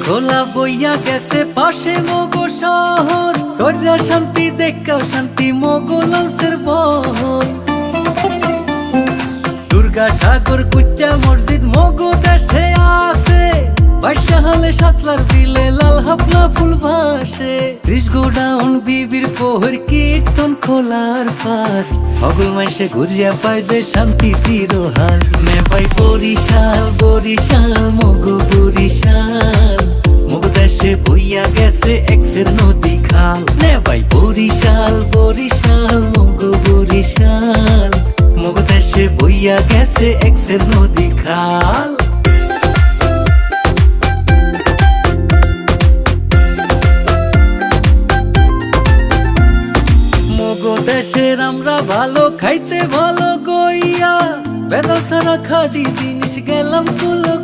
খোলা বইয়া গেছে পাশে মগো শহর, সর্যা শান্তি দেখা শান্তি মগো লঞ্চের বহর। দুর্গা সাগর কুচ্চা মসজিদ মগো দেশে আছে, বাইশা হলে সাতলার বিলে লাল হাফলা ফুল ভাসে। 30 গোডাউন বিবির পোহর কীর্তন খোলার পাট, হগল মাইসে ঘুরিয়া পায় যে শান্তি চিরহাল। মে পাই বরিশাল বরিশাল মগো বরিশাল, মগো দেশে বইয়া গেছে এক্সের নদী খাল। নে ভাই বরিশাল বরিশাল মগো বরিশাল, মগো দেশে বইয়া গেছে এক্সের নদী খাল। মগো দেশের আমরা ভালো খাইতে ভালো গইয়া, বেদা সারা খাদি জিনিস গেলাম কুলো